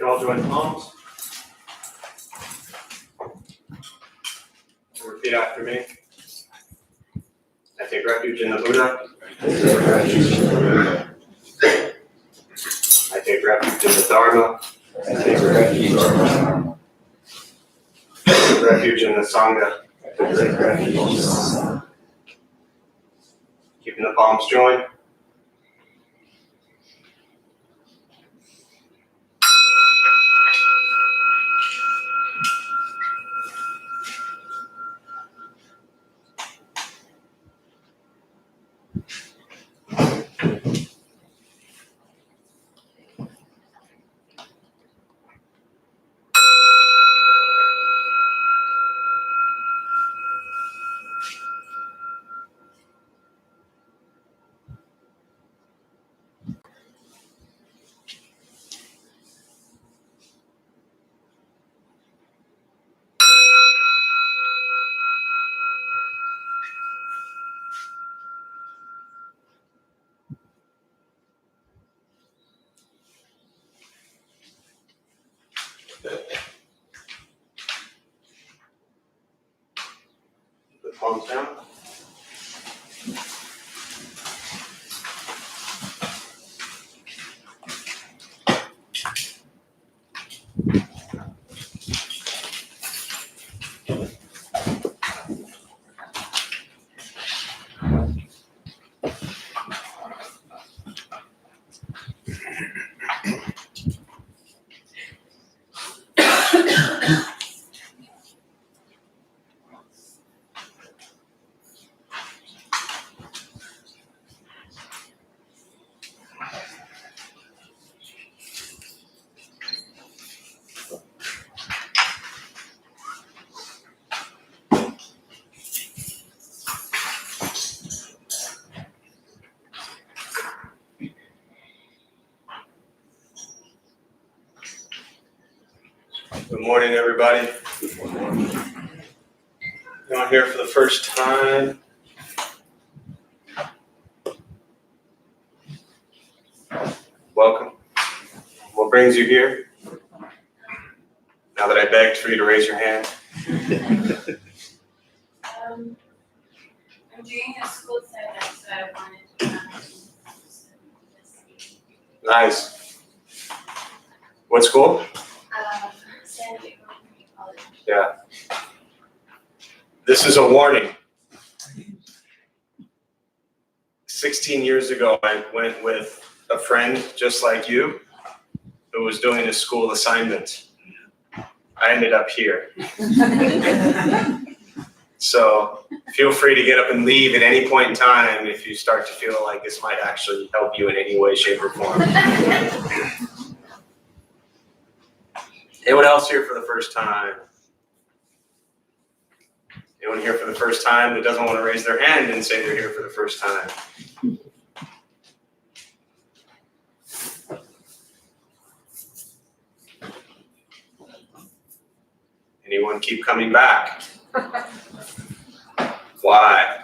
all join palms. Repeat after me. I take refuge in the Buddha. I take refuge in the Dharma. I take refuge in the Sangha. Keeping the palms joined. Put the palms down. Good morning, everybody. You're here for the first time. Welcome. What brings you here? Now that I begged for you to raise your hand. I'm doing a school setting, so I wanted to come and study. Nice. What school? San Diego Community College. Yeah. This is a warning. 16 years ago, I went with a friend just like you who was doing a school assignment. I ended up here. So feel free to get up and leave at any point in time if you start to feel like this might actually help you in any way, shape, or form. Anyone else here for the first time? Anyone here for the first time that doesn't want to raise their hand and say they're here for the first time? Anyone keep coming back? Why?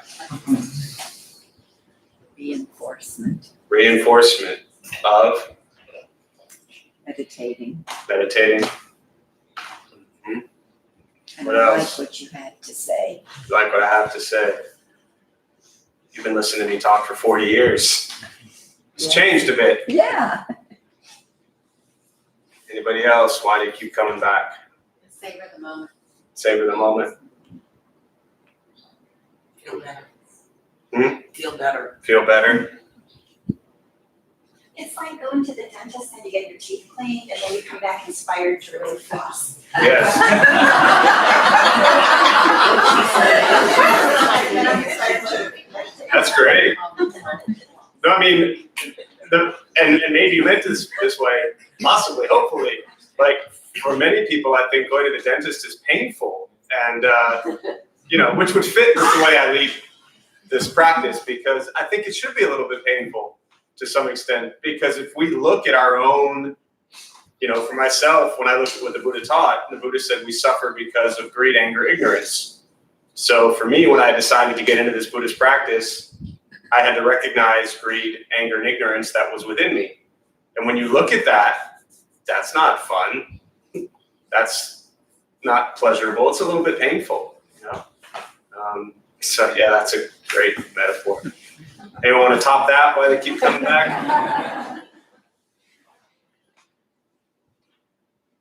Reinforcement. Reinforcement of Meditating. meditating. And What I else? like what you had to say. You like what I have to say? You've been listening to me talk for 40 years. It's changed a bit. Yeah. Anybody else? Why do you keep coming back? Savor the moment. Savor the moment. Feel better. Feel better. It's like going to the dentist and you get your teeth cleaned and then you come back inspired to really floss. Yes. That's great. No, I mean, and maybe you meant this way, possibly, hopefully. Like, for many people, I think going to the dentist is painful. And, which would fit with the way I lead this practice, because I think it should be a little bit painful to some extent. Because if we look at our own, for myself, when I looked at what the Buddha taught, the Buddha said we suffer because of greed, anger, ignorance. So for me, when I decided to get into this Buddhist practice, I had to recognize greed, anger, and ignorance that was within me. And when you look at that, that's not fun. That's not pleasurable. It's a little bit painful, you know? So yeah, that's a great metaphor. Anyone want to top that? Why they keep coming back?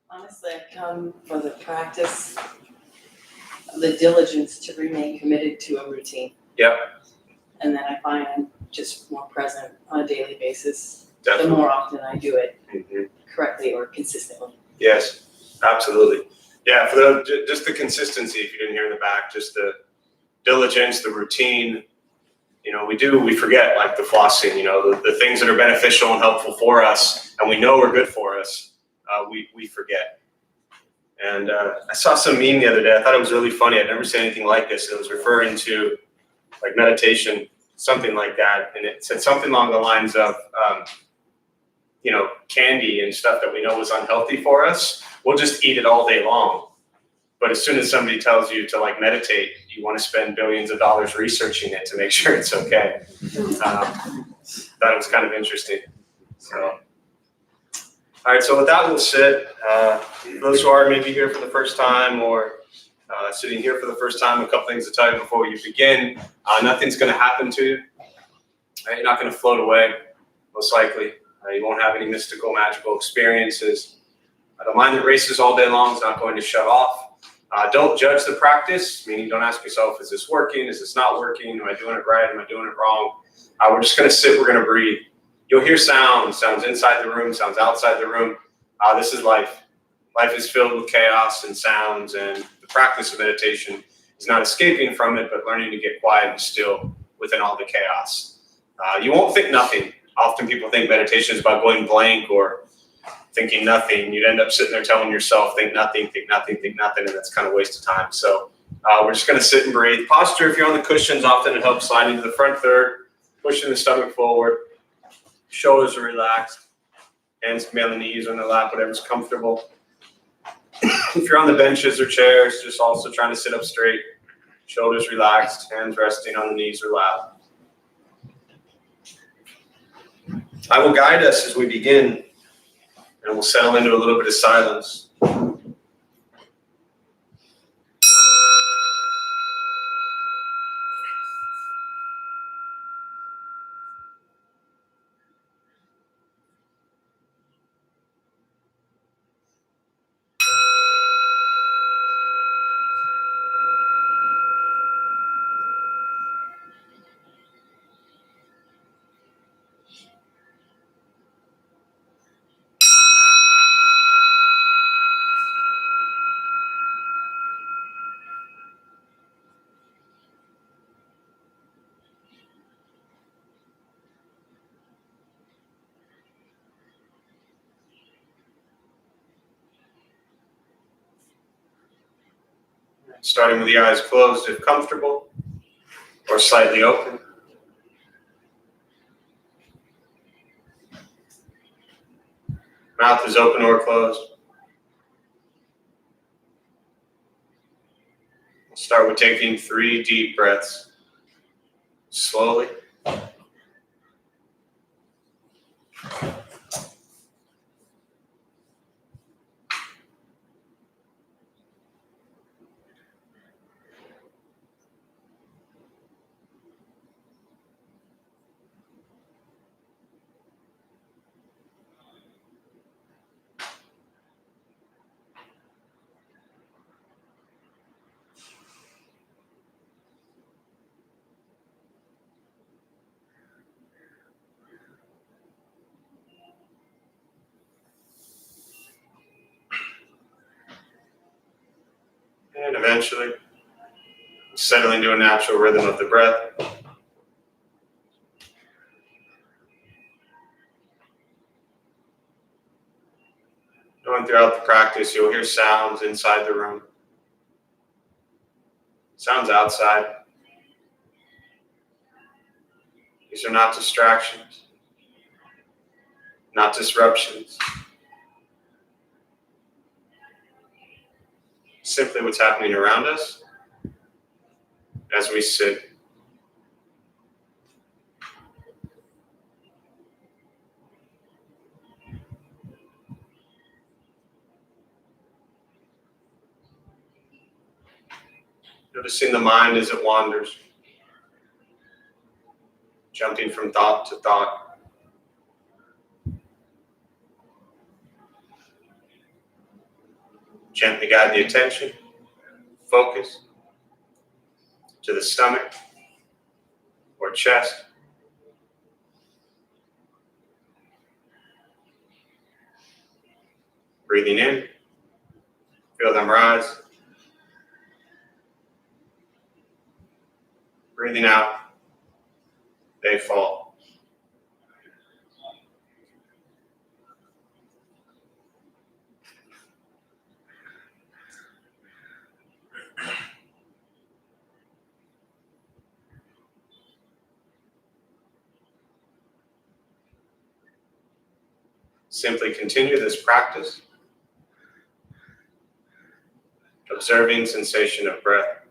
Honestly, I come for the practice of the diligence to remain committed to a routine. Yep, And then I find I'm just more present on a daily basis, definitely. the more often I do it Mhm. correctly or consistently. Yes, absolutely. Yeah, for just the consistency, if you didn't hear in the back, just the diligence, the routine. You know, we forget, like the flossing, you know, the things that are beneficial and helpful for us and we know are good for us, we forget. And I saw some meme the other day. I thought it was really funny. I'd never seen anything like this. It was referring to like meditation, something like that. And it said something along the lines of, you know, candy and stuff that we know is unhealthy for us. We'll just eat it all day long. But as soon as somebody tells you to like meditate, you want to spend billions of dollars researching it to make sure it's okay. That was kind of interesting. So, all right. So with that, we'll sit. Those who are maybe here for the first time or sitting here for the first time, a couple things to tell you before we begin. Nothing's going to happen to you. Right? You're not going to float away, most likely. You won't have any mystical, magical experiences. The mind that races all day long is not going to shut off. Don't judge the practice, meaning don't ask yourself, is this working? Is this not working? Am I doing it right? Am I doing it wrong? We're just going to sit. We're going to breathe. You'll hear sounds inside the room, sounds outside the room. This is life. Life is filled with chaos and sounds, and the practice of meditation is not escaping from it, but learning to get quiet and still within all the chaos. You won't think nothing. Often people think meditation is about going blank or thinking nothing. You'd end up sitting there telling yourself, think nothing, think nothing, think nothing, and that's kind of a waste of time. So we're just going to sit and breathe. Posture, if you're on the cushions, often it helps sliding to the front third, pushing the stomach forward, shoulders are relaxed, hands can be on the knees or in the lap, whatever's comfortable. If you're on the benches or chairs, just also trying to sit up straight, shoulders relaxed, hands resting on the knees or lap. I will guide us as we begin, and we'll settle into a little bit of silence. Starting with the eyes closed if comfortable, or slightly open. Mouth is open or closed. We'll start with taking 3 deep breaths. Slowly. And eventually, settling to a natural rhythm of the breath. Going throughout the practice, you'll hear sounds inside the room, sounds outside. These are not distractions, not disruptions. Simply what's happening around us as we sit. Noticing the mind as it wanders, jumping from thought to thought. Gently guide the attention, focus to the stomach or chest. Breathing in, feel them rise. Breathing out, they fall. Simply continue this practice, observing sensation of breath.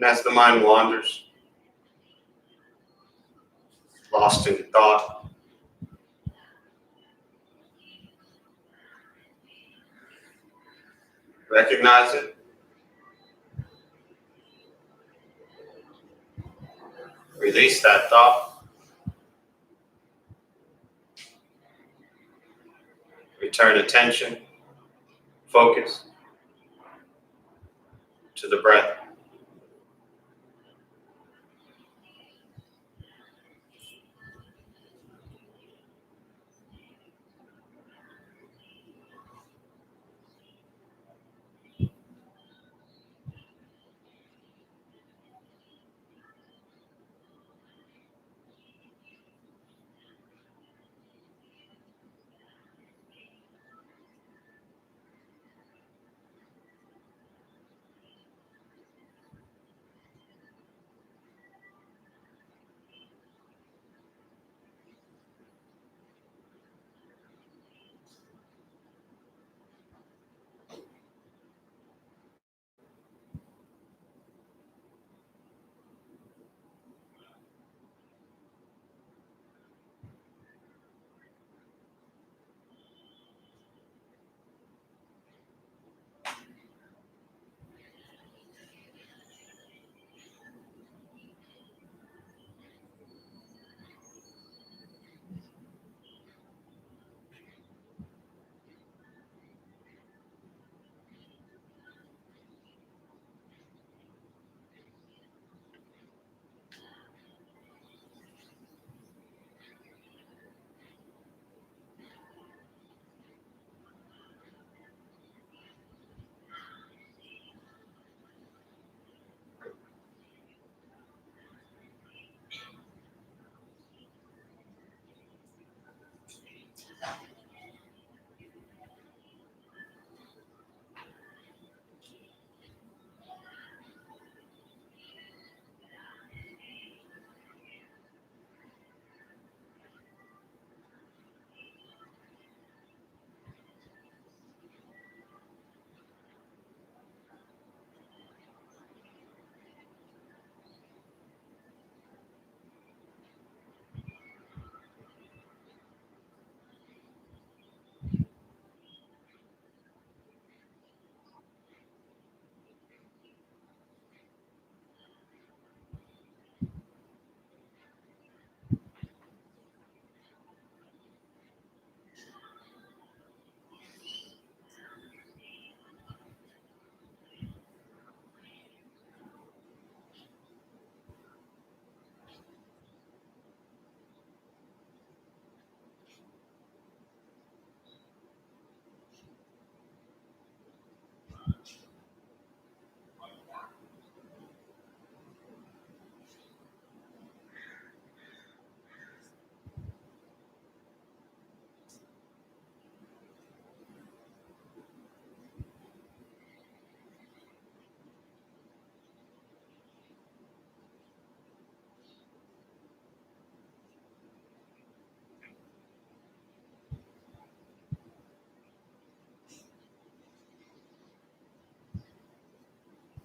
And as the mind wanders, lost in thought, recognize it, release that thought, return attention, focus to the breath.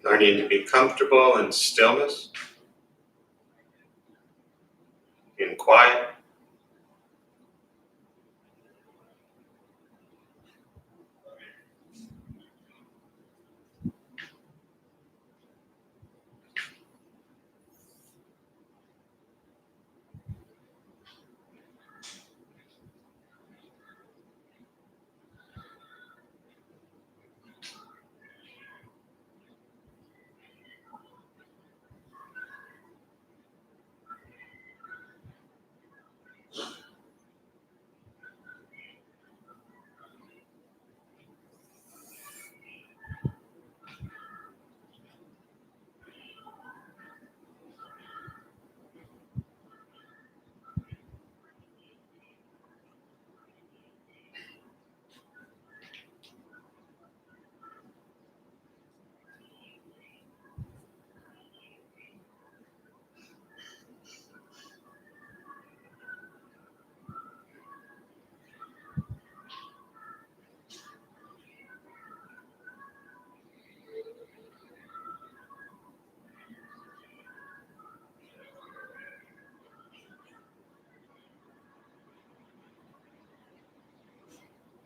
Learning to be comfortable in stillness, in quiet.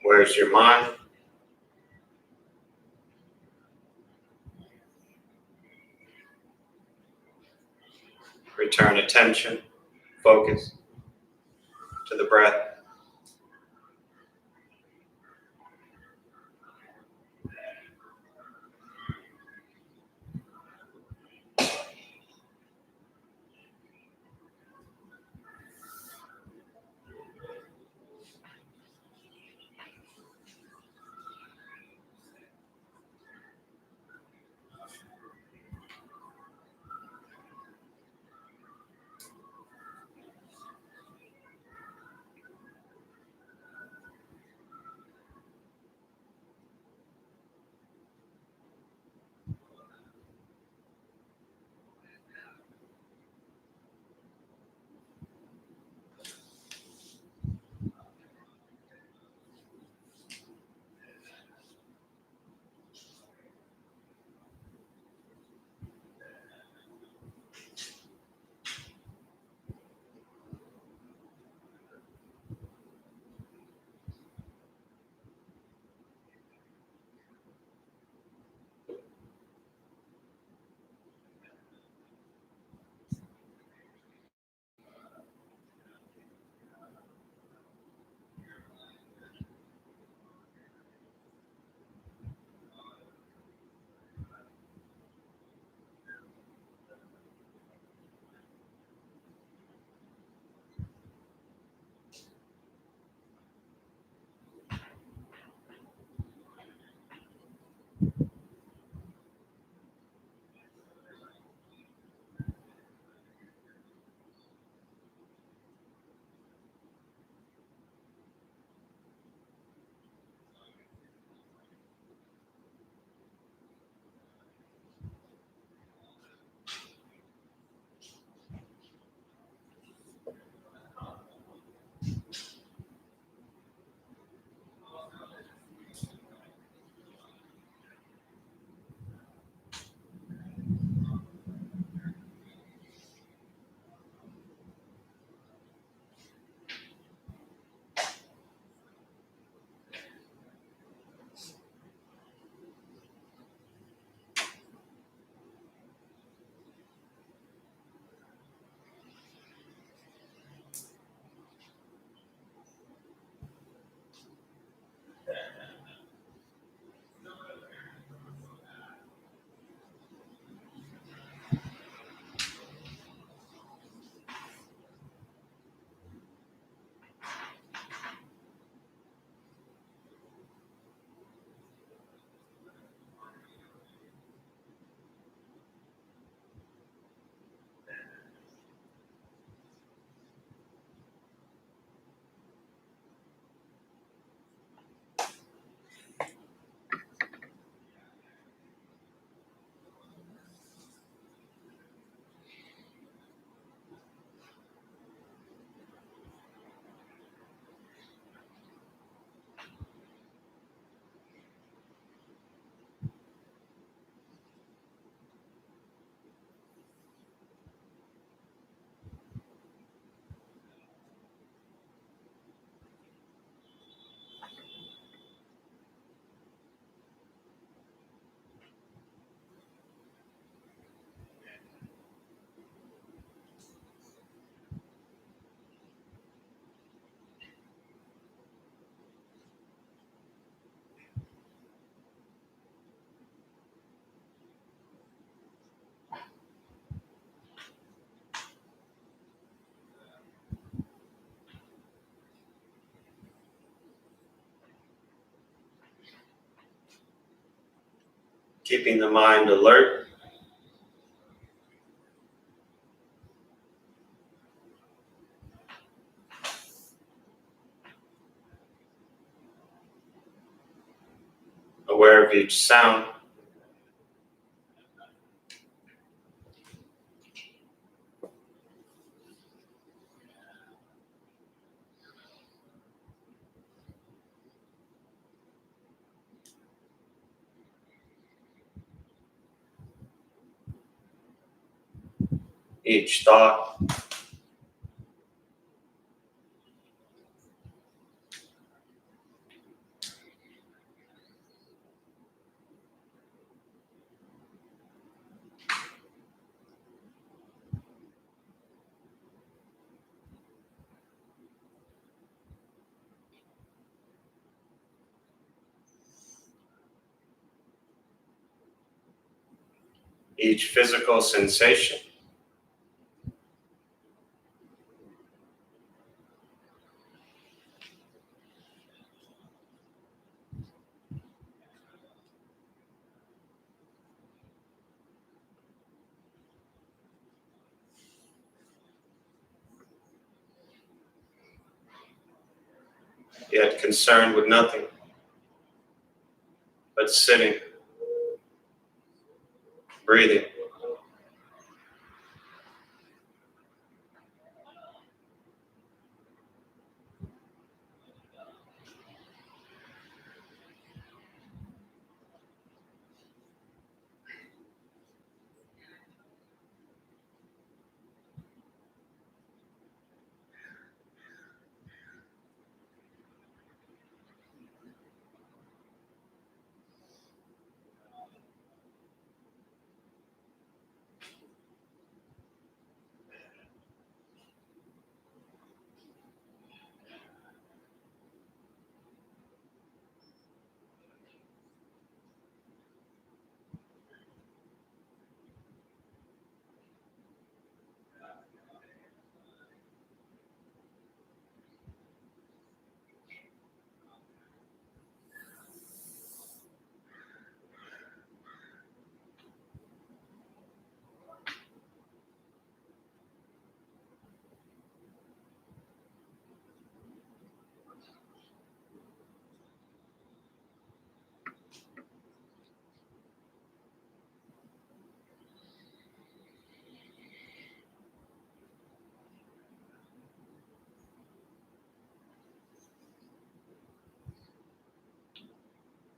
Where's your mind? Return attention, focus to the breath. keeping the mind alert. Aware of each sound. Each thought. Each physical sensation. Yet concerned with nothing but sitting, breathing.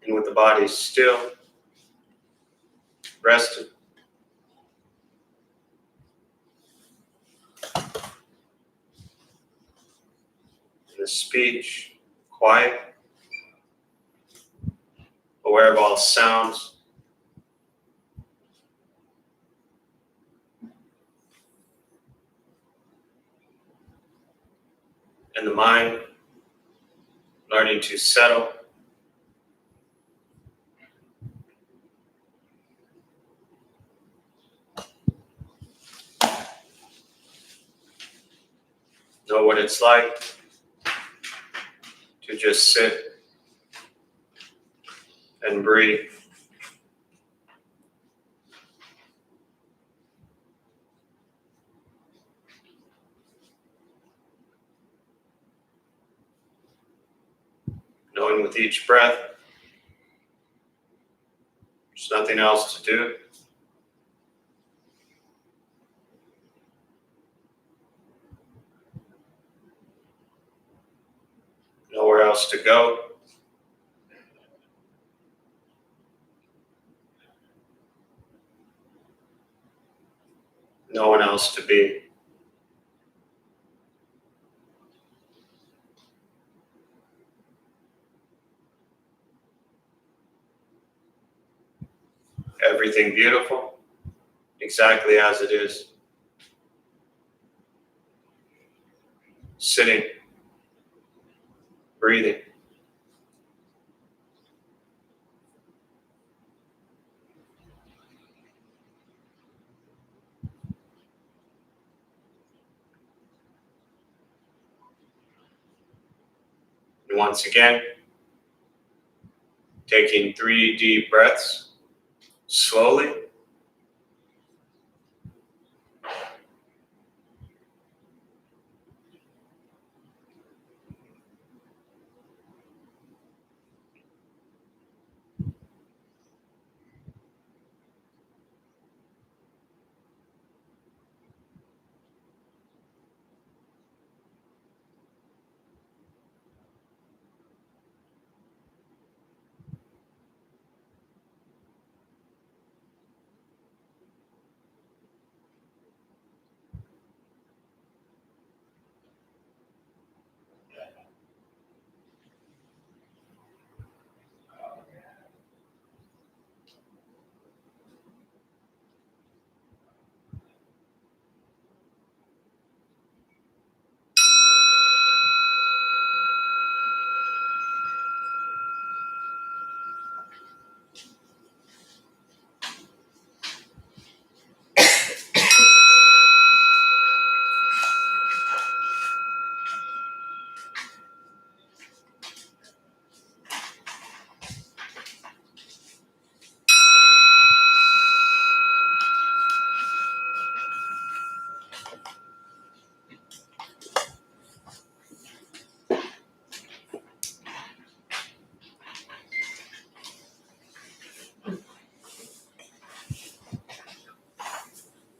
And with the body still, rested. And the speech quiet, aware of all sounds. And the mind learning to settle. Know what it's like to just sit and breathe. Knowing with each breath, there's nothing else to do. Nowhere else to go. No one else to be. Everything beautiful, exactly as it is. Sitting, breathing. And once again, taking 3 deep breaths, slowly.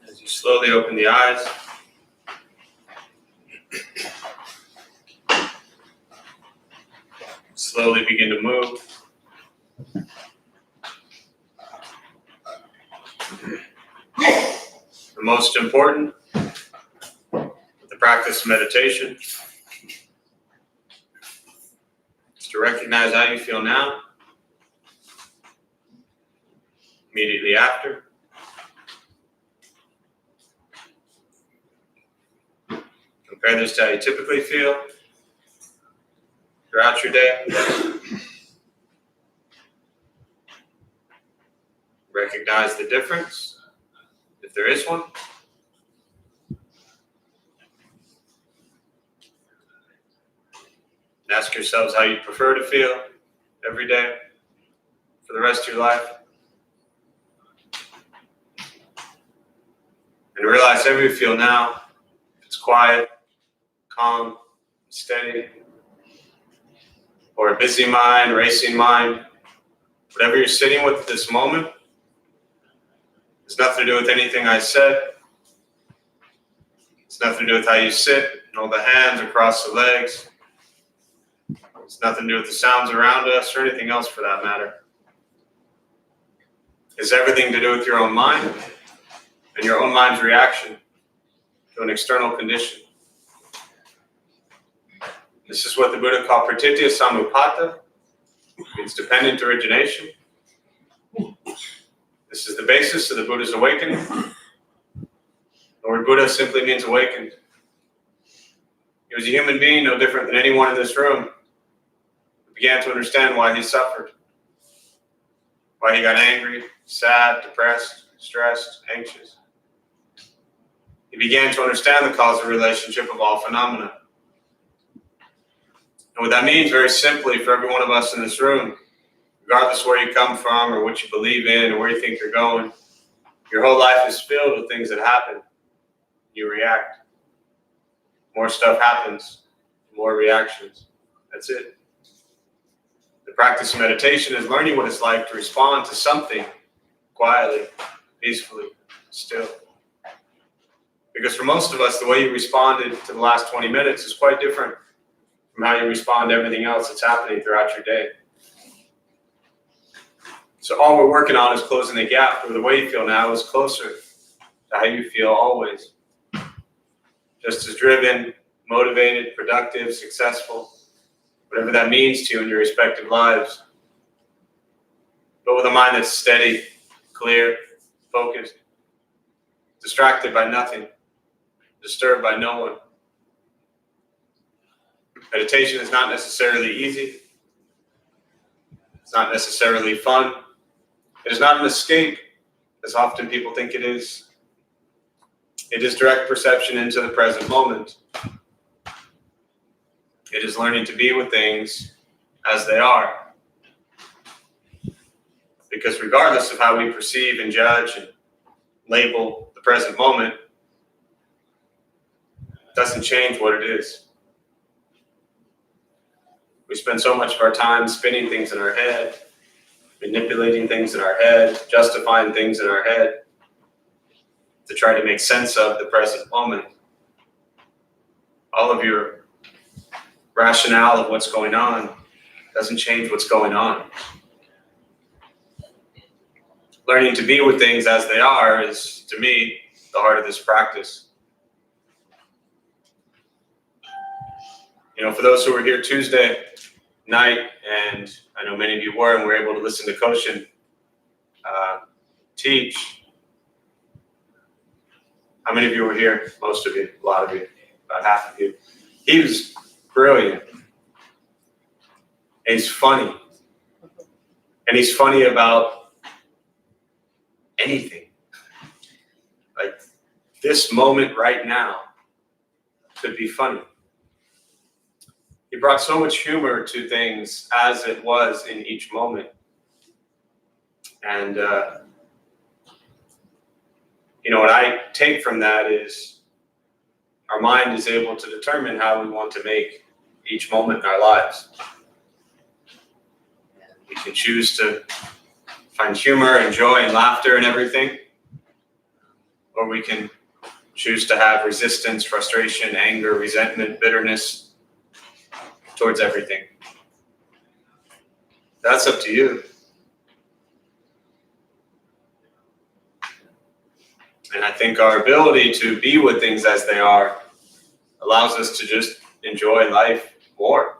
As you slowly open the eyes, slowly begin to move. The most important with the practice of meditation is to recognize how you feel now, immediately after, compare this to how you typically feel throughout your day. Recognize the difference, if there is one. And ask yourselves how you prefer to feel every day for the rest of your life. And realize however you feel now, if it's quiet, calm, steady, or a busy mind, racing mind, whatever you're sitting with at this moment, has nothing to do with anything I said. It's nothing to do with how you sit and hold the hands across the legs. It's nothing to do with the sounds around us or anything else for that matter. It's everything to do with your own mind and your own mind's reaction to an external condition. This is what the Buddha called pratitya samuppada, means dependent origination. This is the basis of the Buddha's awakening. The word Buddha simply means awakened. He was a human being, no different than anyone in this room, who began to understand why he suffered, why he got angry, sad, depressed, stressed, anxious. He began to understand the causal relationship of all phenomena. And what that means, very simply, for every one of us in this room, regardless of where you come from or what you believe in or where you think you're going, your whole life is filled with things that happen. You react. More stuff happens, more reactions. That's it. The practice of meditation is learning what it's like to respond to something quietly, peacefully, still. Because for most of us, the way you responded to the last 20 minutes is quite different from how you respond to everything else that's happening throughout your day. So all we're working on is closing the gap where the way you feel now is closer to how you feel always. Just as driven, motivated, productive, successful, whatever that means to you in your respective lives. But with a mind that's steady, clear, focused, distracted by nothing, disturbed by no one. Meditation is not necessarily easy. It's not necessarily fun. It is not an escape, as often people think it is. It is direct perception into the present moment. It is learning to be with things as they are. Because regardless of how we perceive and judge and label the present moment, it doesn't change what it is. We spend so much of our time spinning things in our head, manipulating things in our head, justifying things in our head to try to make sense of the present moment. All of your rationale of what's going on doesn't change what's going on. Learning to be with things as they are is, to me, the heart of this practice. You know, for those who were here Tuesday night, and I know many of you were, and were able to listen to Koshin teach. How many of you were here? Most of you, a lot of you, about half of you. He was brilliant. And he's funny. And he's funny about anything. Like this moment right now could be funny. He brought so much humor to things as it was in each moment. And, you know, what I take from that is our mind is able to determine how we want to make each moment in our lives. We can choose to find humor and joy and laughter and everything, or we can choose to have resistance, frustration, anger, resentment, bitterness towards everything. That's up to you. And I think our ability to be with things as they are allows us to just enjoy life more.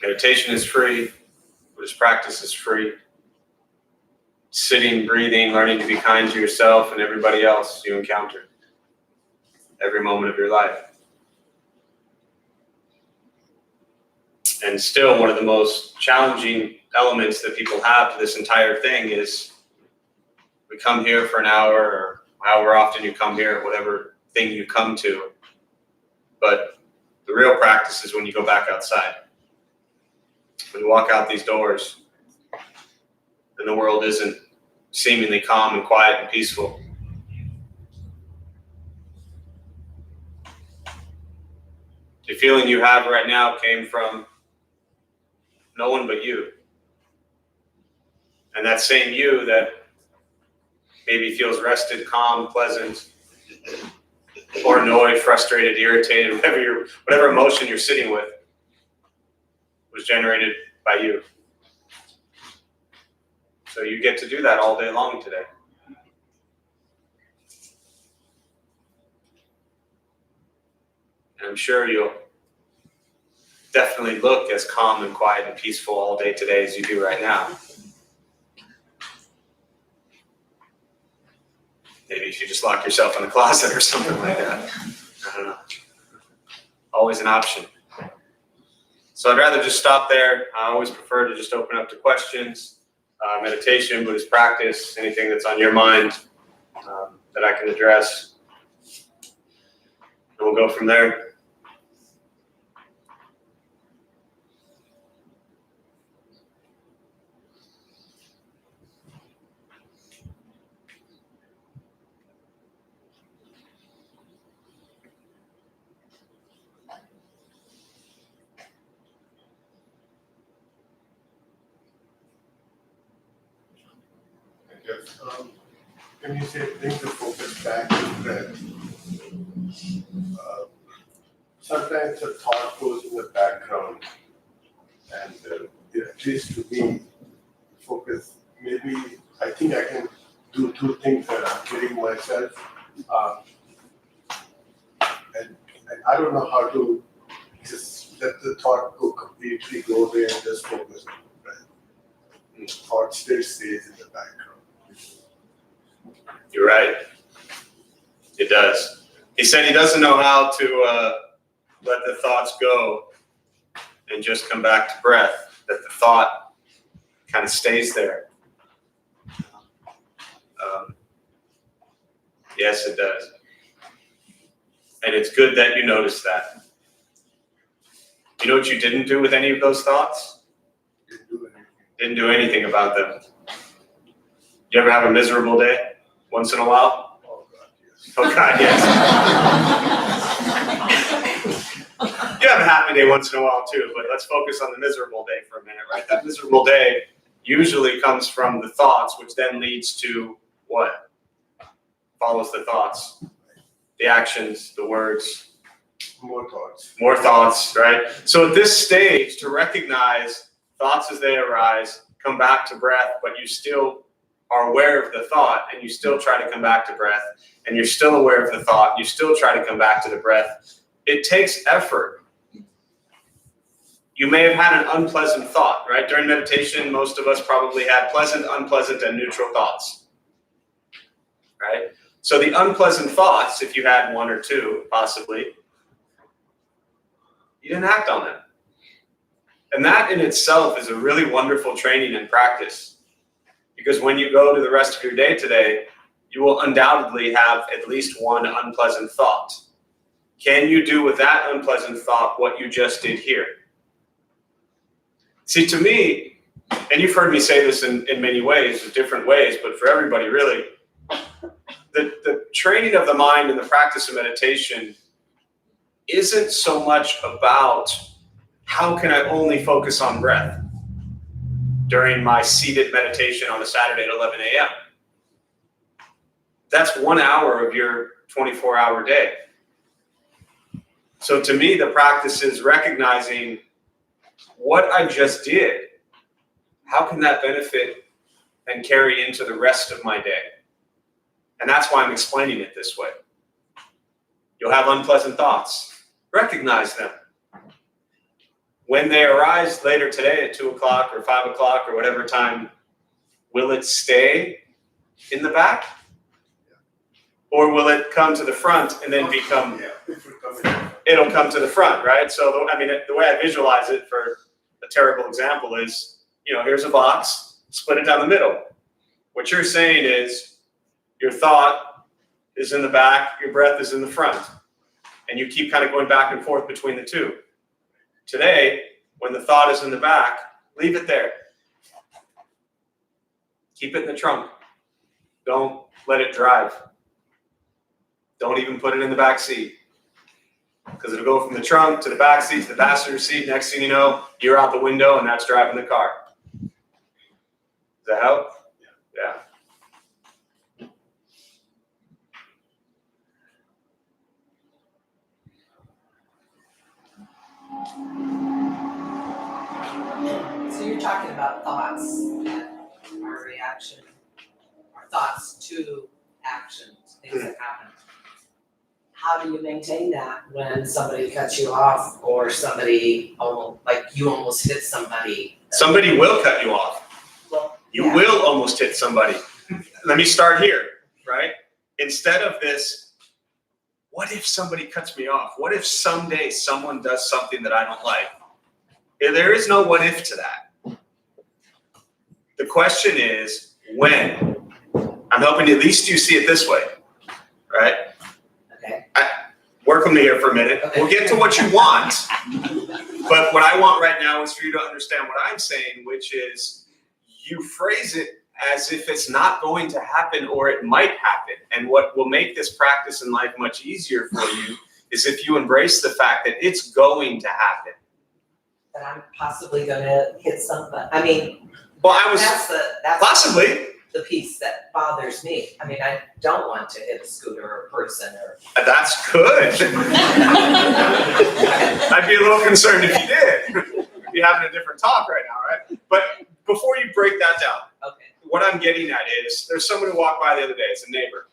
Meditation is free. Buddhist practice is free. Sitting, breathing, learning to be kind to yourself and everybody else you encounter every moment of your life. And still, one of the most challenging elements that people have to this entire thing is we come here for an hour, or however often you come here, whatever thing you come to. But the real practice is when you go back outside. When you walk out these doors and the world isn't seemingly calm and quiet and peaceful. The feeling you have right now came from no one but you. And that same you that maybe feels rested, calm, pleasant, or annoyed, frustrated, irritated, whatever emotion you're sitting with was generated by you. So you get to do that all day long today. And I'm sure you'll definitely look as calm and quiet and peaceful all day today as you do right now. Maybe if you just lock yourself in a closet or something like that. I don't know. Always an option. So I'd rather just stop there. I always prefer to just open up to questions, meditation, Buddhist practice, anything that's on your mind that I can address. And we'll go from there. Yes. When you say bring the focus back to breath, sometimes a thought goes in the background, and at least to me, focus. Maybe I think I can do two things that I'm kidding myself, and I don't know how to just let the thought completely go there and just focus on the breath. The thought still stays in the background. You're right. It does. He said he doesn't know how to let the thoughts go and just come back to breath, that the thought kind of stays there. Yes, it does. And it's good that you noticed that. You know what you didn't do with any of those thoughts? Didn't do anything. Didn't do anything about them. You ever have a miserable day once in a while? Oh, God, yes. Oh God, yes. You have a happy day once in a while too, but let's focus on the miserable day for a minute, right? That miserable day usually comes from the thoughts, which then leads to what? Follows the thoughts, the actions, the words. More thoughts. More thoughts, right? So at this stage, to recognize thoughts as they arise, come back to breath, but you still are aware of the thought and you still try to come back to breath, and you're still aware of the thought, you still try to come back to the breath. It takes effort. You may have had an unpleasant thought, right? During meditation, most of us probably had pleasant, unpleasant, and neutral thoughts, right? So the unpleasant thoughts, if you had one or two, possibly, you didn't act on them. And that in itself is a really wonderful training and practice. Because when you go to the rest of your day today, you will undoubtedly have at least one unpleasant thought. Can you do with that unpleasant thought what you just did here? See, to me, and you've heard me say this in many ways, in different ways, but for everybody really, the training of the mind and the practice of meditation isn't so much about how can I only focus on breath during my seated meditation on a Saturday at 11 a.m. That's 1 hour of your 24-hour day. So to me, the practice is recognizing what I just did. How can that benefit and carry into the rest of my day? And that's why I'm explaining it this way. You'll have unpleasant thoughts. Recognize them. When they arise later today at 2 o'clock or 5 o'clock or whatever time, will it stay in the back? Or will it come to the front and then become, it'll come to the front, right? So, I mean, the way I visualize it for a terrible example is, here's a box, split it down the middle. What you're saying is your thought is in the back, your breath is in the front. And you keep kind of going back and forth between the two. Today, when the thought is in the back, leave it there. Keep it in the trunk. Don't let it drive. Don't even put it in the back seat. Because it'll go from the trunk to the back seat to the passenger seat. Next thing you know, you're out the window and that's driving the car. Does that help? Yeah. So you're talking about thoughts that are reaction, or thoughts to actions, things that happen. How do you maintain that when somebody cuts you off or somebody you almost hit somebody? Somebody will cut you off. Well, You yeah. will almost hit somebody. Let me start here, right? Instead of this, what if somebody cuts me off? What if someday someone does something that I don't like? There is no what if to that. The question is when. I'm hoping at least you see it this way, right? Okay. Work with me here for a minute. Okay. We'll get to what you want, but what I want right now is for you to understand what I'm saying, which is you phrase it as if it's not going to happen or it might happen. And what will make this practice in life much easier for you is if you embrace the fact that it's going to happen. That I'm possibly gonna hit somebody. I mean, Well, I was that's possibly. the piece that bothers me. I mean, I don't want to hit a scooter or a person or. That's good. I'd be a little concerned if you did. We'd be having a different talk right now, right? But before you break that down, Okay. what I'm getting at is there's someone who walked by the other day. It's a neighbor.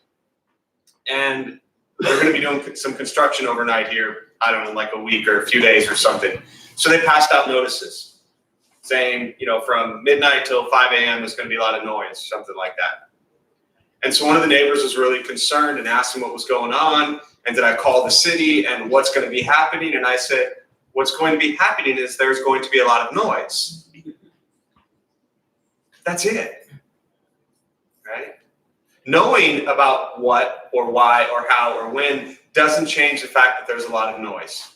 And they're going to be doing some construction overnight here. I don't know, like a week or a few days or something. So they passed out notices saying, from midnight till 5 a.m. there's going to be a lot of noise, something like that. And so one of the neighbors was really concerned and asked him what was going on. And did I call the city and what's going to be happening? And I said, what's going to be happening is there's going to be a lot of noise. That's it. Right? Knowing about what or why or how or when doesn't change the fact that there's a lot of noise.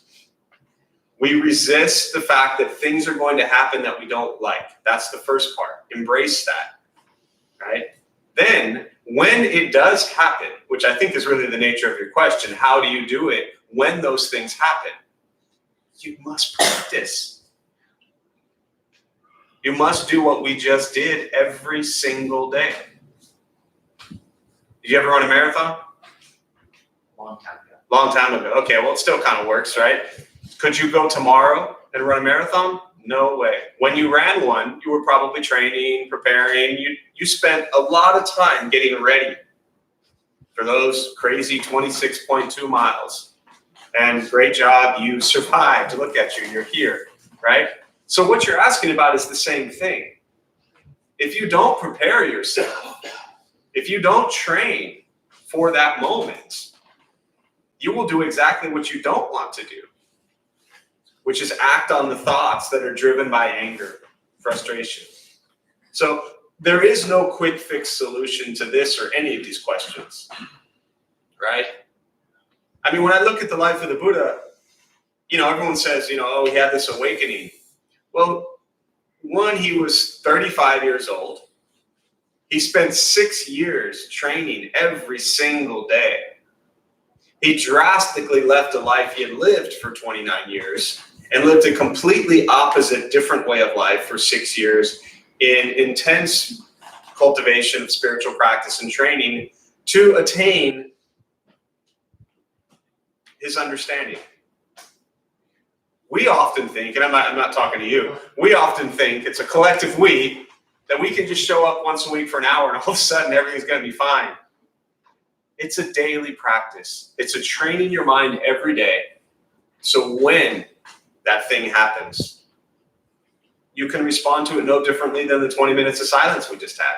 We resist the fact that things are going to happen that we don't like. That's the first part. Embrace that, right? Then, when it does happen, which I think is really the nature of your question, how do you do it when those things happen? You must practice. You must do what we just did every single day. Did you ever run a marathon? Long time ago. Long time ago. Okay, well, it still kind of works, right? Could you go tomorrow and run a marathon? No way. When you ran one, you were probably training, preparing. You spent a lot of time getting ready for those crazy 26.2 miles. And great job, you survived. Look at you, you're here, right? So what you're asking about is the same thing. If you don't prepare yourself, if you don't train for that moment, you will do exactly what you don't want to do, which is act on the thoughts that are driven by anger, frustration. So there is no quick fix solution to this or any of these questions, right? I mean, when I look at the life of the Buddha, everyone says, oh, he had this awakening. Well, one, he was 35 years old. He spent 6 years training every single day. He drastically left a life he had lived for 29 years and lived a completely opposite, different way of life for 6 years in intense cultivation of spiritual practice and training to attain his understanding. We often think, and I'm not talking to you, we often think, it's a collective we, that we can just show up once a week for an hour and all of a sudden everything's going to be fine. It's a daily practice. It's a training your mind every day. So when that thing happens, you can respond to it no differently than the 20 minutes of silence we just had.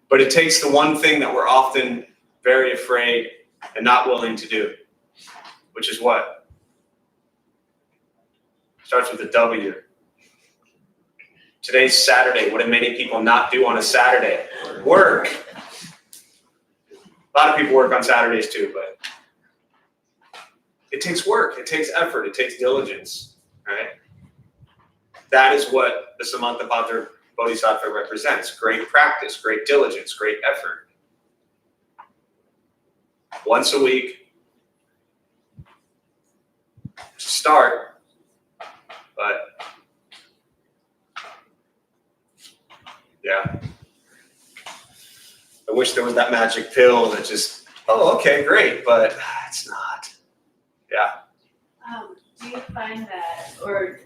But it takes the one thing that we're often very afraid and not willing to do, which is what? Starts with a W. Today's Saturday. What do many people not do on a Saturday? Work. A lot of people work on Saturdays too, but it takes work, it takes effort, it takes diligence, right? That is what the Samantabhadra Bodhisattva represents. Great practice, great diligence, great effort. Once a week, start, but yeah. I wish there was that magic pill that just, oh, okay, great, but it's not. Yeah. Do you find that, or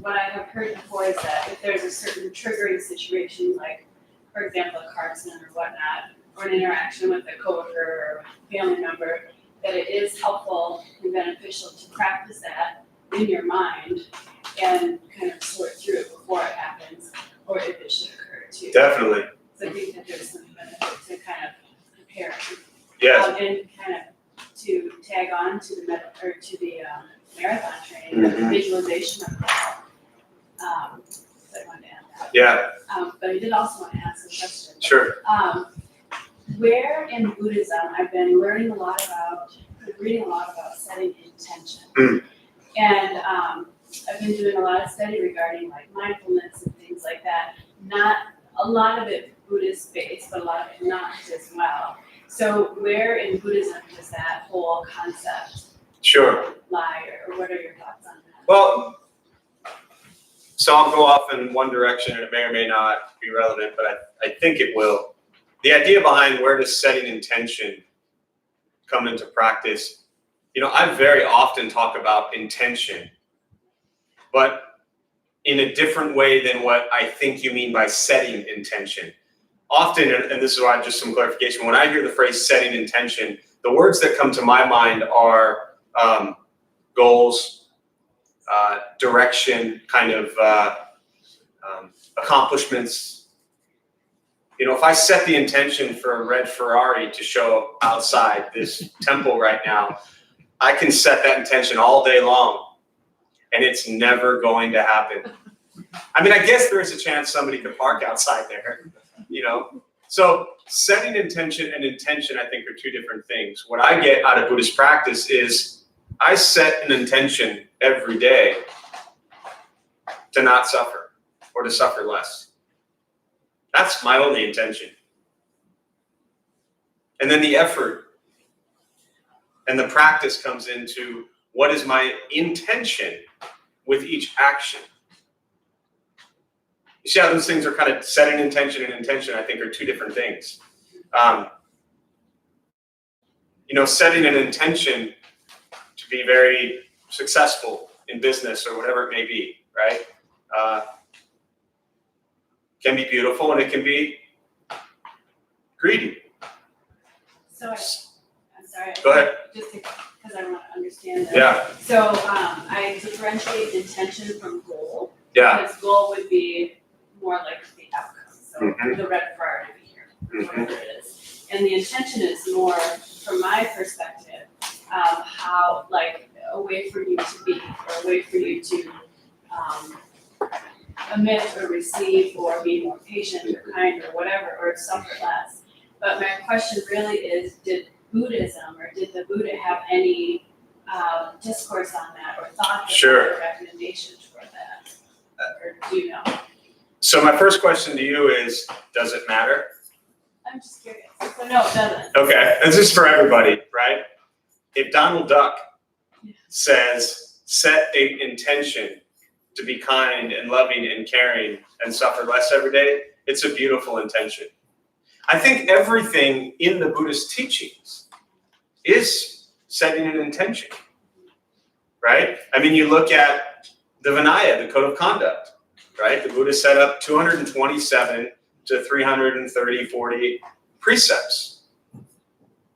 what I have heard before is that if there's a certain triggering situation, like, for example, a car accident or whatnot, or an interaction with a coworker or family member, that it is helpful and beneficial to practice that in your mind and kind of sort through it before it happens, or if it should occur too. Definitely. So I think that there's some benefit to kind of prepare. Yes. And kind of to tag on to the marathon training, the visualization of that. So I wanted to add that. Yeah. But I did also want to ask a question. Sure. Where in Buddhism I've been reading a lot about setting intention. And I've been doing a lot of study regarding like mindfulness and things like that. Not a lot of it Buddhist based, but a lot of it not as well. So where in Buddhism does that whole concept lie, or what are your thoughts on that? Well, so I'll go off in one direction and it may or may not be relevant, but I think it will. The idea behind where does setting intention come into practice, I very often talk about intention, but in a different way than what I think you mean by setting intention. Often, and this is why just some clarification, when I hear the phrase setting intention, the words that come to my mind are goals, direction, kind of accomplishments. If I set the intention for a red Ferrari to show up outside this temple right now, I can set that intention all day long, and it's never going to happen. I mean, I guess there is a chance somebody could park outside there, you know. So setting intention and intention, I think, are two different things. What I get out of Buddhist practice is I set an intention every day to not suffer or to suffer less. That's my only intention. And then the effort and the practice comes into what is my intention with each action. You see how those things are kind of setting intention and intention, I think, are two different things. You know, setting an intention to be very successful in business or whatever it may be, right? Can be beautiful and it can be greedy. So I'm sorry. Go ahead. Just because I want to understand that. Yeah, So I differentiate intention from goal. yeah. Because goal would be more like the outcome, so Mhm. the red bar to be here, Mhm. whatever it is. And the intention is more, from my perspective, how, like, a way for you to be, or a way for you to emit or receive or be more patient or kind or whatever, or suffer less. But my question really is, did Buddhism or did the Buddha have any discourse on that or thoughts Sure. or recommendations for that? Or do you know? So my first question to you is, does it matter? I'm just curious. So no, it doesn't. Okay, this is for everybody, right? If Donald Duck says, set a intention to be kind and loving and caring and suffer less every day, it's a beautiful intention. I think everything in the Buddhist teachings is setting an intention, right? I mean, you look at the Vinaya, the code of conduct, right? The Buddha set up 227 to 330, 40 precepts.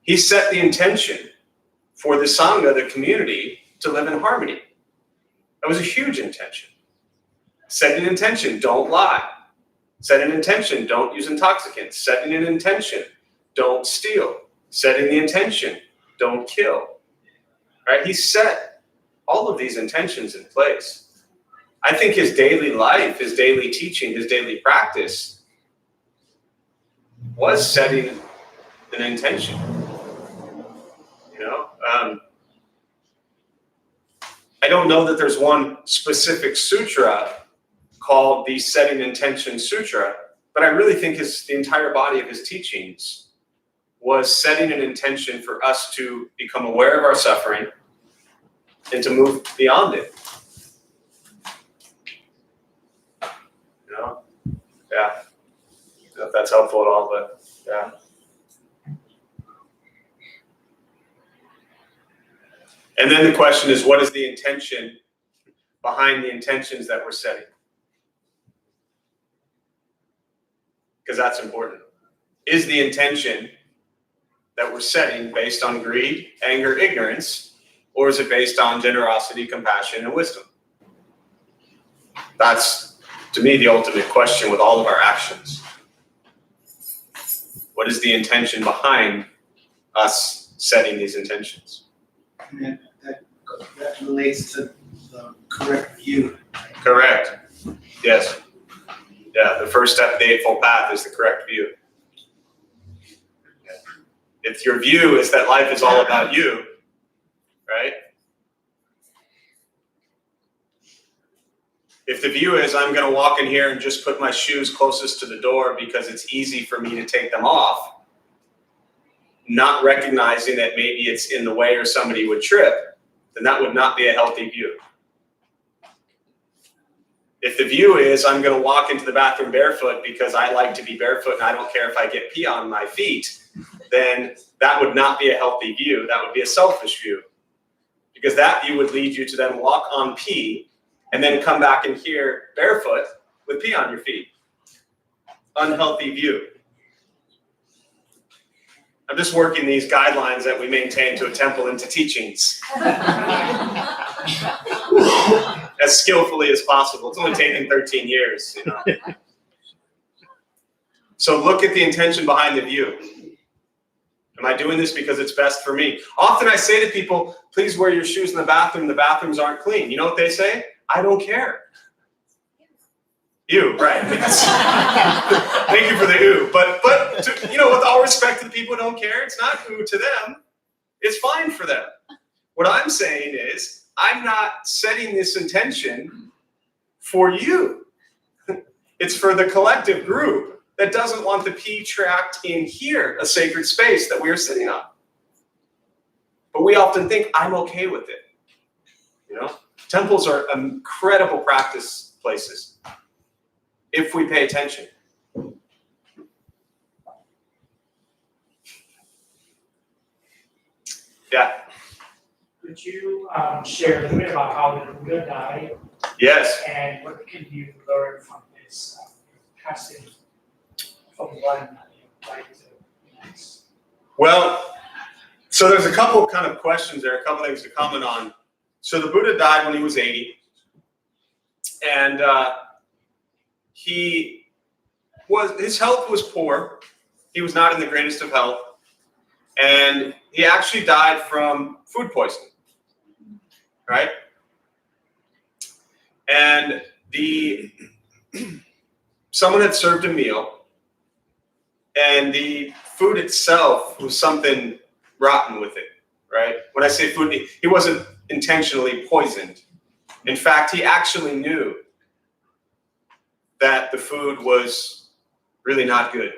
He set the intention for the Sangha, the community, to live in harmony. That was a huge intention. Set an intention, don't lie. Set an intention, don't use intoxicants. Setting an intention, don't steal. Setting the intention, don't kill. Right? He set all of these intentions in place. I think his daily life, his daily teaching, his daily practice was setting an intention. You know? I don't know that there's one specific sutra called the Setting Intention Sutra, but I really think the entire body of his teachings was setting an intention for us to become aware of our suffering and to move beyond it. You know? Yeah. I don't know if that's helpful at all, but yeah. And then the question is, what is the intention behind the intentions that we're setting? Because that's important. Is the intention that we're setting based on greed, anger, ignorance, or is it based on generosity, compassion, and wisdom? That's, to me, the ultimate question with all of our actions. What is the intention behind us setting these intentions? And that relates to the correct view. Correct. Yes. Yeah, the first step of the Eightfold Path is the correct view. If your view is that life is all about you, right? If the view is I'm going to walk in here and just put my shoes closest to the door because it's easy for me to take them off, not recognizing that maybe it's in the way or somebody would trip, then that would not be a healthy view. If the view is I'm going to walk into the bathroom barefoot because I like to be barefoot and I don't care if I get pee on my feet, then that would not be a healthy view. That would be a selfish view. Because that view would lead you to then walk on pee and then come back in here barefoot with pee on your feet. Unhealthy view. I'm just working these guidelines that we maintain to a temple into teachings as skillfully as possible. It's only taken 13 years, you know. So look at the intention behind the view. Am I doing this because it's best for me? Often I say to people, please wear your shoes in the bathroom. The bathrooms aren't clean. You know what they say? I don't care. You, right. Thank you for the ooh. But to, you know, with all respect to the people who don't care, it's not ooh to them. It's fine for them. What I'm saying is, I'm not setting this intention for you. It's for the collective group that doesn't want the pea trapped in here, a sacred space that we are sitting on. But we often think, I'm okay with it. You know, temples are incredible practice places if we pay attention. Yeah. Could you share a little bit about how the Buddha died Yes. and what can you learn from his passing from one life to the next? Well, so there's a couple kind of questions there, a couple things to comment on. So the Buddha died when he was 80, and his health was poor. He was not in the greatest of health, and he actually died from food poisoning, right? And someone had served a meal, and the food itself was something rotten with it, right? When I say food, he wasn't intentionally poisoned. In fact, he actually knew that the food was really not good.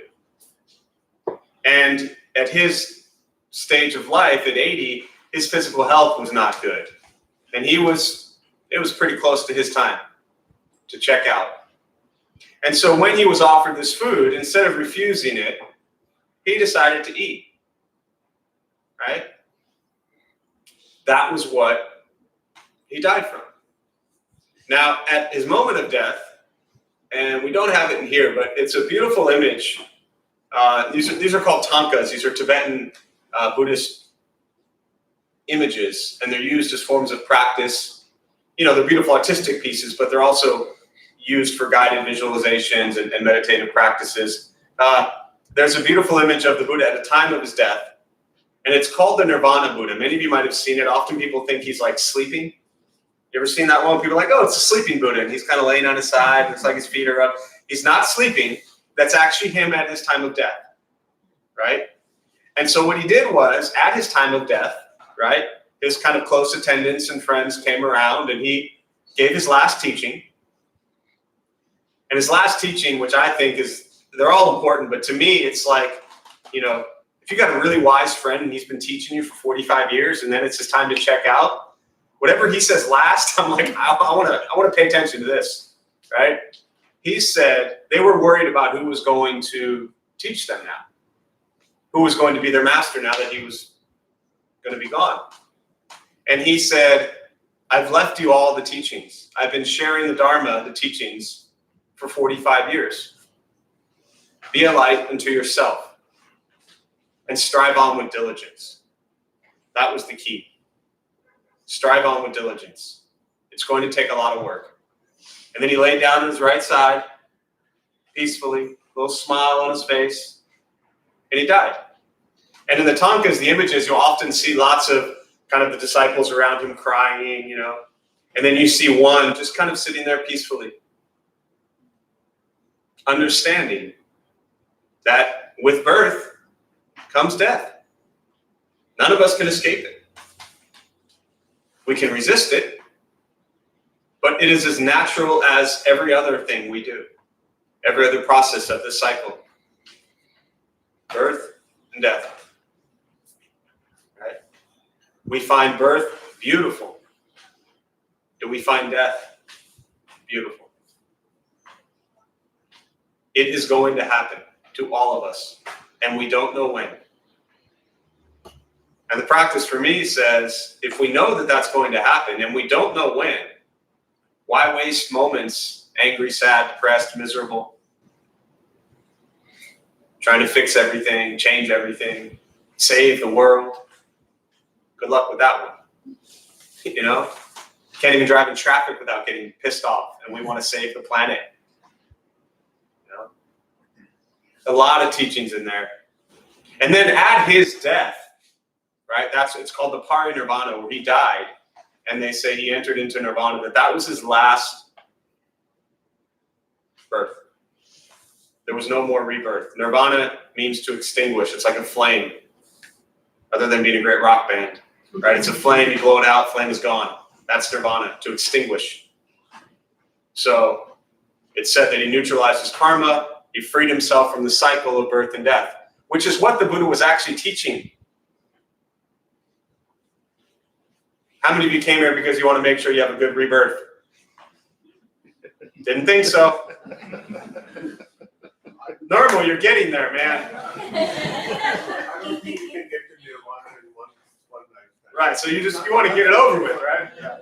And at his stage of life, at 80, his physical health was not good. And it was pretty close to his time to check out. And so when he was offered this food, instead of refusing it, he decided to eat, right? That was what he died from. Now, at his moment of death, and we don't have it in here, but it's a beautiful image. These are called tankas. These are Tibetan Buddhist images, and they're used as forms of practice. You know, they're beautiful artistic pieces, but they're also used for guided visualizations and meditative practices. There's a beautiful image of the Buddha at the time of his death, and it's called the Nirvana Buddha. Many of you might have seen it. Often people think he's like sleeping. You ever seen that one? People are like, oh, it's a sleeping Buddha, and he's kind of laying on his side, and it's like his feet are up. He's not sleeping. That's actually him at his time of death, right? And so what he did was, at his time of death, right, his kind of close attendants and friends came around, and he gave his last teaching. And his last teaching, which I think is, they're all important, but to me, it's like, you know, if you got a really wise friend and he's been teaching you for 45 years, and then it's his time to check out, whatever he says last, I'm like, I want to pay attention to this, right? He said they were worried about who was going to teach them now, who was going to be their master now that he was going to be gone. And he said, I've left you all the teachings. I've been sharing the Dharma, the teachings, for 45 years. Be a light unto yourself and strive on with diligence. That was the key. Strive on with diligence. It's going to take a lot of work. And then he laid down on his right side, peacefully, a little smile on his face, and he died. And in the tankas, the images, you'll often see lots of kind of the disciples around him crying, you know, and then you see one just kind of sitting there peacefully, understanding that with birth comes death. None of us can escape it. We can resist it, but it is as natural as every other thing we do, every other process of this cycle. Birth and death. Right? We find birth beautiful. Do we find death beautiful? It is going to happen to all of us, and we don't know when. And the practice for me says, if we know that that's going to happen and we don't know when, why waste moments angry, sad, depressed, miserable, trying to fix everything, change everything, save the world? Good luck with that one. You know, can't even drive in traffic without getting pissed off, and we want to save the planet. You know, a lot of teachings in there. And then at his death, right? It's called the parinirvana, where he died, and they say he entered into nirvana, that was his last birth. There was no more rebirth. Nirvana means to extinguish. It's like a flame, other than being a great rock band, right? It's a flame, you blow it out, flame is gone. That's nirvana, to extinguish. So it said that he neutralized his karma, he freed himself from the cycle of birth and death, which is what the Buddha was actually teaching. How many of you came here because you want to make sure you have a good rebirth? Didn't think so. Normal, you're getting there, man. I don't think you can get to nirvana in one lifetime. Right, so you want to get it over with, right? Yeah.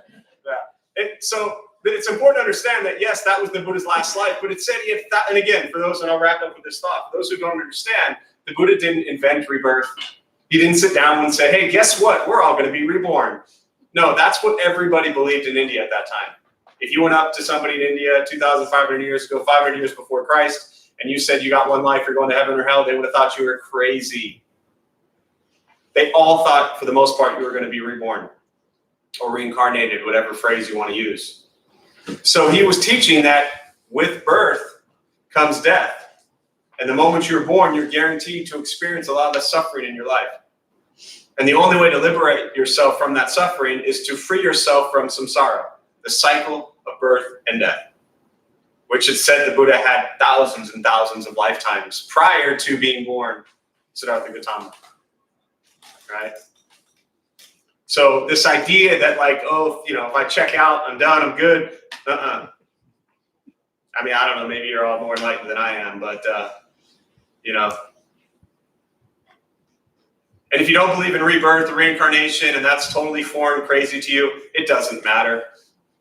But it's important to understand that, yes, that was the Buddha's last life, but it said if that, and again, for those, and I'll wrap up with this thought, for those who don't understand, the Buddha didn't invent rebirth. He didn't sit down and say, hey, guess what? We're all going to be reborn. No, that's what everybody believed in India at that time. If you went up to somebody in India 2,500 years ago, 500 years before Christ, and you said you got one life, you're going to heaven or hell, they would have thought you were crazy. They all thought, for the most part, you were going to be reborn or reincarnated, whatever phrase you want to use. So he was teaching that with birth comes death. And the moment you're born, you're guaranteed to experience a lot of the suffering in your life. And the only way to liberate yourself from that suffering is to free yourself from samsara, the cycle of birth and death, which it said the Buddha had thousands and thousands of lifetimes prior to being born, Siddhartha Gautama, right? So this idea that like, oh, if I check out, I'm done, I'm good. I mean, I don't know, maybe you're all more enlightened than I am, but, and if you don't believe in rebirth or reincarnation and that's totally foreign, crazy to you, it doesn't matter.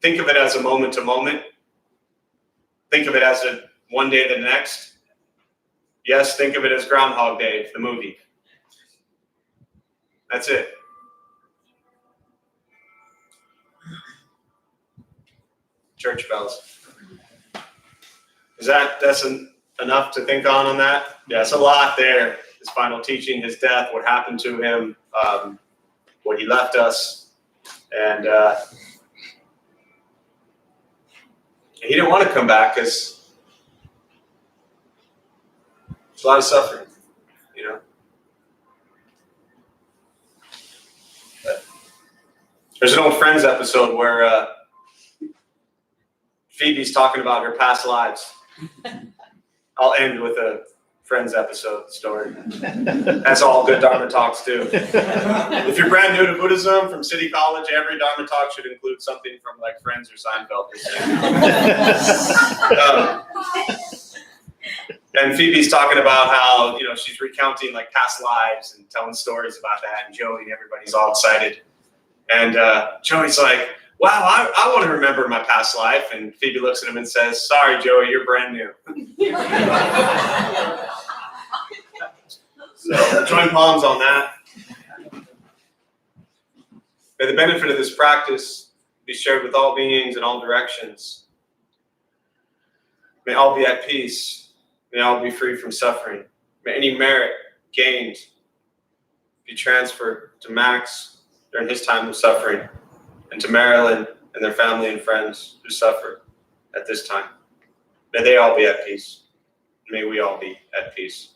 Think of it as a moment to moment. Think of it as a one day to the next. Yes, think of it as Groundhog Day, the movie. That's it. Church bells. That's enough to think on that? Yeah, it's a lot there. His final teaching, his death, what happened to him, what he left us, and he didn't want to come back because there's a lot of suffering, But there's an old Friends episode where Phoebe's talking about her past lives. I'll end with a Friends episode story. That's all good Dharma talks do. If you're brand new to Buddhism from City College, every Dharma talk should include something from like Friends or Seinfeld. And Phoebe's talking about how, she's recounting like past lives and telling stories about that, and Joey and everybody's all excited. And Joey's like, wow, I want to remember my past life. And Phoebe looks at him and says, sorry, Joey, you're brand new. So join palms on that. May the benefit of this practice be shared with all beings in all directions. May all be at peace. May all be free from suffering. May any merit gained be transferred to Max during his time of suffering, and to Marilyn and their family and friends who suffer at this time. May they all be at peace. May we all be at peace.